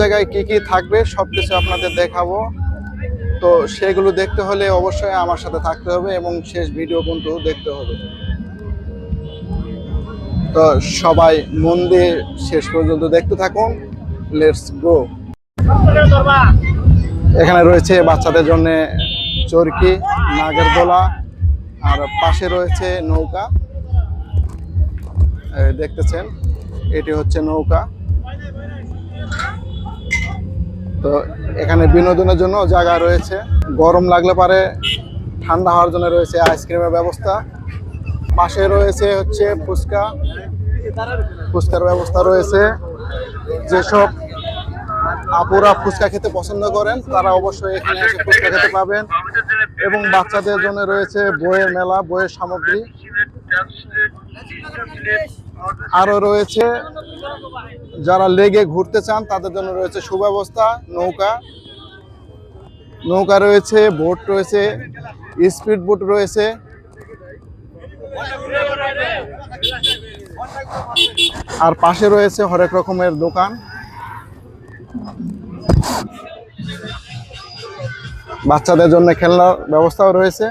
জায়গায় কি কি থাকবে সবকিছু আপনাদের দেখাবো। তো সেগুলো দেখতে হলে অবশ্যই আমার সাথে থাকতে হবে এবং শেষ ভিডিও কিন্তু দেখতে হবে। তো সবাই মন দিয়ে শেষ পর্যন্ত দেখতে থাকুন। Let's go. এখানে রয়েছে বাচ্চাদের জন্য চরকি, নাগের দোলা, আর পাশে রয়েছে নৌকা। দেখতেছেন এটি হচ্ছে নৌকা। তো এখানে বিনোদনের জন্য জায়গা রয়েছে। গরম লাগলে পারে ঠান্ডা হওয়ার জন্য রয়েছে আইসক্রিমের ব্যবস্থা। পাশে রয়েছে হচ্ছে ফুচকার ব্যবস্থা রয়েছে। যেসব আপুরা ফুচকা খেতে পছন্দ করেন তারা অবশ্যই এখানে এসে ফুচকা খেতে পাবেন। এবং বাচ্চাদের জন্য রয়েছে বইয়ের মেলা, বইয়ের সামগ্রী। আরো রয়েছে যারা লেগে ঘুরতে চান তাদের জন্য রয়েছে সুব্যবস্থা। নৌকা রয়েছে, বোট রয়েছে, স্পিড বোট রয়েছে। আর পাশে রয়েছে হরেক রকমের দোকান। বাচ্চাদের জন্য খেলনার ব্যবস্থাও রয়েছে।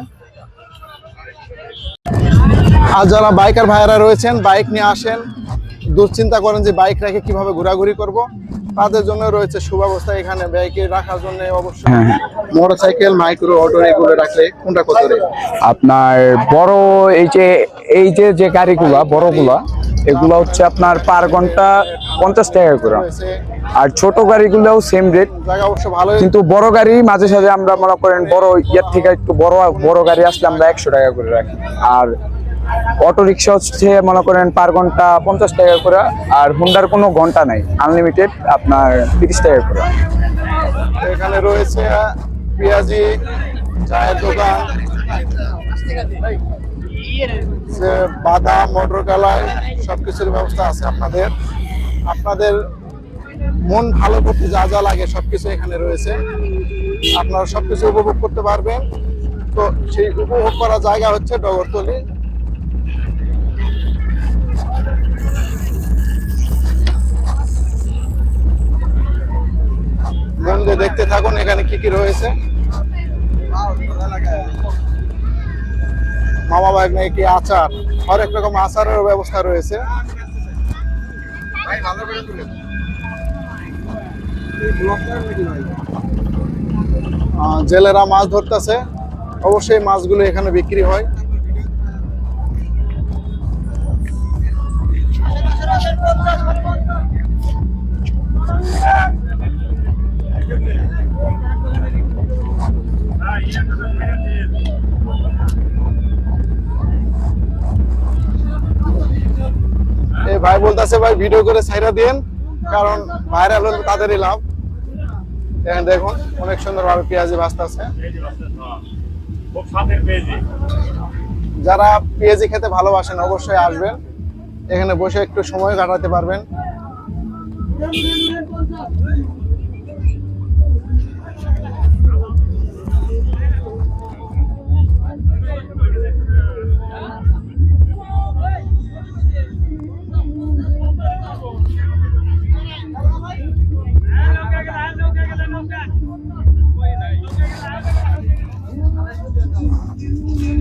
আর যারা বাইকার ভাইয়েরা রয়েছেন, বাইক নিয়ে আসেন, দুশ্চিন্তা করেন যে বাইক রেখে কিভাবে ঘোরাঘুরি করব, তাদের জন্য রয়েছে সুব্যবস্থা। এখানে বাইকে রাখার জন্য অবশ্যই মোটরসাইকেল, মাইক্রো, অটো এগুলো রাখলে কোনটা কত রে? আপনার বড় এই যে গাড়িগুলা বড়গুলা এগুলো হচ্ছে আপনার পার ঘন্টা 50 টাকা করে। আর ছোট গাড়িগুলোও সেম রেট, অবশ্য ভালো। কিন্তু বড় গাড়ি মাঝে সাঝে আমরা মনে করেন বড় ইয়ার থেকে একটু বড় গাড়ি আসলে আমরা 100 টাকা করে রাখি। আর অটো রিক্সা হচ্ছে মনে করেন পার ঘন্টা 50 টাকা করে। আর হুন্ডার কোনো ঘন্টা নাই, আনলিমিটেড আপনার 30 টাকা করে। এখানে রয়েছে পেঁয়াজি, চায়ের দোকান, বাদাম, মটর কলাই, সবকিছুর ব্যবস্থা আছে। আপনাদের মন ভালো করতে যা যা লাগে সবকিছু এখানে রয়েছে। আপনারা সবকিছু উপভোগ করতে পারবেন। তো সেই উপভোগ করার জায়গা হচ্ছে ডগরতলি। মন দিয়ে দেখতে থাকুন এখানে কি কি রয়েছে। মামা বাগ নাকি আচার, হরেক রকম আচারের ব্যবস্থা রয়েছে। জেলেরা মাছ ধরতেছে, অবশ্যই মাছগুলো এখানে বিক্রি হয়। এই ভাই বলতেছে ভাই ভিডিও করে ছাইরা দিন, কারণ ভাইরাল হলে তাদেরই লাভ। এখানে দেখুন অনেক সুন্দর ভাবে পেঁয়াজি ভাজতেছে। যারা পেঁয়াজি খেতে ভালোবাসেন অবশ্যই আসবেন, এখানে বসে একটু সময় কাটাতে পারবেন।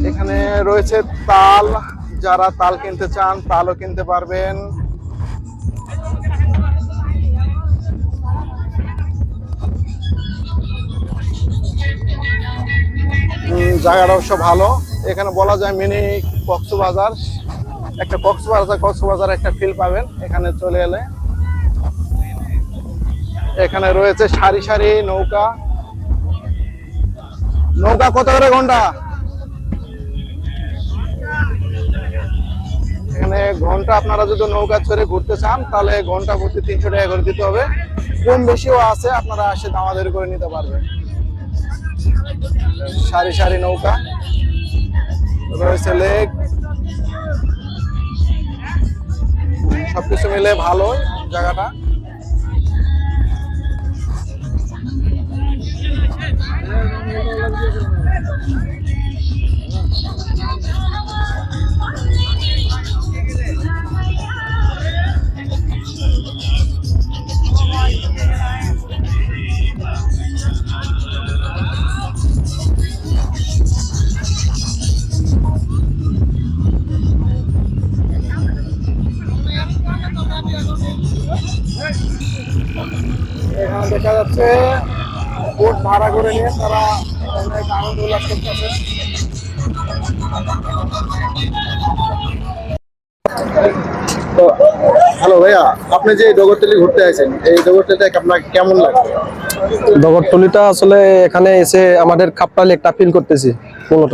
এখানে রয়েছে তাল, যারা তাল কিনতে চান তালও কিনতে পারবেন। জায়গাটা অবশ্য ভালো। এখানে বলা যায় মিনি কক্সবাজার, একটা কক্সবাজার একটা ফিল পাবেন এখানে চলে এলে। এখানে রয়েছে সারি সারি নৌকা। কত করে ঘন্টা? এখানে ঘন্টা আপনারা যদি নৌকা চড়ে ঘুরতে চান তাহলে ঘন্টা প্রতি 300 টাকা করে দিতে হবে। কম বেশিও আছে, আপনারা এসে দামাদারি করে নিতে পারবেন। সারি সারি নৌকা রয়েছে, লেক, সবকিছু মিলে ভালো জায়গাটা। এখানে দেখা যাচ্ছে বোট ভাড়া করে নিয়ে তারা অনেক আনন্দ উল্লাস করতেছে। তো হ্যালো ভাইয়া, আপনি যে ডগরতলি ঘুরতে আসেন, এই ডগরতলিটা আপনার কেমন লাগছে? ডগরতলিটা আসলে এখানে এসে আমাদের কাপ্তাই লেকটা ফিল করতেছি মূলত।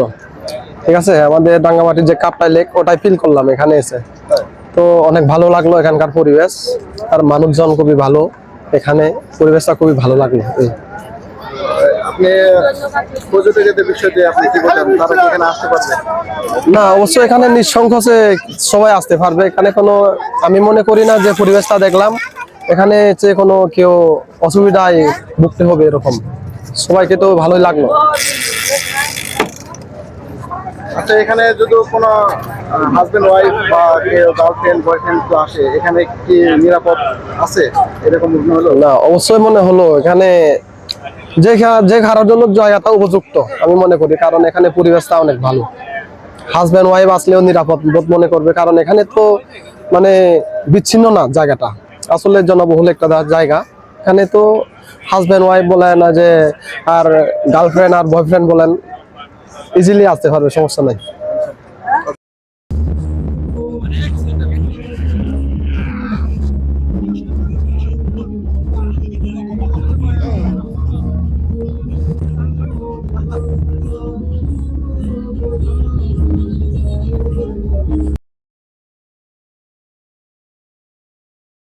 ঠিক আছে, আমাদের রাঙ্গামাটির যে কাপ্তাই লেক ওটাই ফিল করলাম এখানে এসে। তো অনেক ভালো লাগলো এখানকার পরিবেশ, আর মানুষজন খুবই ভালো, এখানে পরিবেশটা খুবই ভালো লাগলো। আপনি পর্যটকদের বিষয়ে আপনি কি বলেন, তারা কি এখানে আসতে পারবে? না, অবশ্যই এখানে নিঃসংকোচে সবাই আসতে পারবে। এখানে কোনো, আমি মনে করি না যে পরিবেশটা দেখলাম এখানে যে কোনো কেউ অসুবিধায় ভুগতে হবে এরকম। সবাইকে তো ভালোই লাগলো। আচ্ছা, এখানে যদি কোনো হাজবেন্ড ওয়াইফ বা কেউ গার্লফ্রেন্ড বয়ফ্রেন্ড তো আসে, এখানে কি নিরাপদ আছে এরকম মনে হলো? না, অবশ্যই মনে হলো এখানে যে খারার জন্য জায়গাটা উপযুক্ত আমি মনে করি, কারণ এখানে পরিবেশটা অনেক ভালো। হাজব্যান্ড ওয়াইফ আসলেও নিরাপদ বোধ মনে করবে, কারণ এখানে তো মানে বিচ্ছিন্ন না জায়গাটা, আসলে জনবহুল একটা জায়গা। এখানে তো হাজব্যান্ড ওয়াইফ বলেন না যে, আর গার্লফ্রেন্ড আর বয়ফ্রেন্ড বলেন, ইজিলি আসতে পারবে, সমস্যা নাই।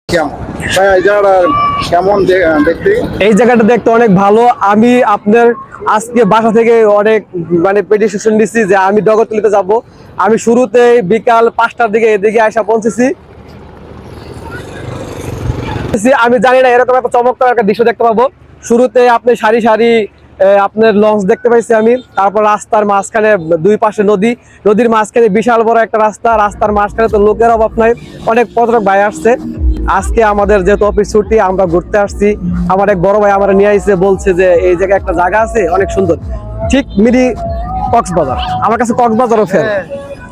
কেমন ভাই এই জায়গাটা কেমন দেখতে? এই জায়গাটা দেখতে অনেক ভালো। আমি আপনার আজকে বাসা থেকে অনেক মানে পেটিশন দিচ্ছি যে আমি ডগরতলিতে যাব। আমি শুরুতে বিকাল 5টার দিকে এদিকে আসা পৌঁছেছি। আমি জানি না এরকম একটা চমৎকার একটা দৃশ্য দেখতে পাবো। শুরুতে আপনি সারি সারি আপনার লঞ্চ দেখতে পাইছি আমি, তারপর রাস্তার মাঝখানে দুই পাশে নদী, নদীর মাঝখানে বিশাল বড় একটা রাস্তা, রাস্তার মাঝখানে তো লোকের অভাব নাই, অনেক পর্যটক ভাই আসছে। আজকে আমাদের যেহেতু অফিস ছুটি, আমরা ঘুরতে আসছি। আমার এক বড় ভাই আমার নিয়ে আসছে, বলছে যে এই জায়গায় একটা জায়গা আছে অনেক সুন্দর, ঠিক মিনি কক্সবাজার। আমার কাছে কক্সবাজারও ফের।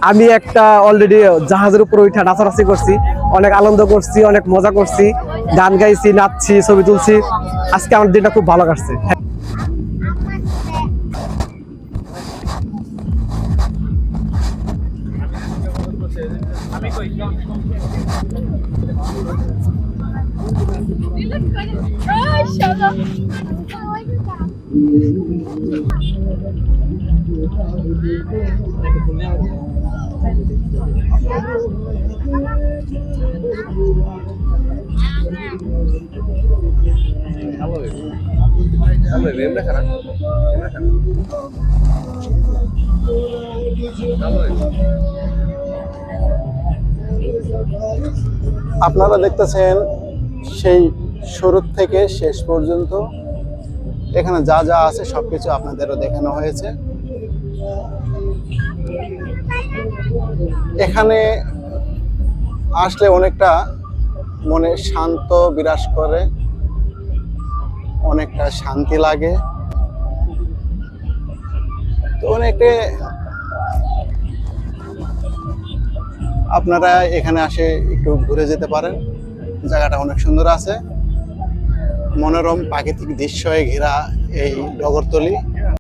আমি একটা অলরেডি জাহাজের উপরে উঠে নাচানাচি করছি, অনেক আনন্দ করছি, অনেক মজা করছি, গান গাইছি, নাচছি, ছবি তুলছি। আজকে আমার দিনটা খুব ভালো কাটছে। Oh, shut up. আপনারা দেখতেছেন সেই শুরু থেকে শেষ পর্যন্ত এখানে যা যা আছে সবকিছু আপনাদেরও দেখানো হয়েছে। এখানে আসলে অনেকটা মনে শান্ত বিরাজ করে, অনেকটা শান্তি লাগে। তো অনেকে আপনারা এখানে আসে একটু ঘুরে যেতে পারেন। জায়গাটা অনেক সুন্দর আছে, মনোরম প্রাকৃতিক দৃশ্যে ঘেরা এই ডগরতলি।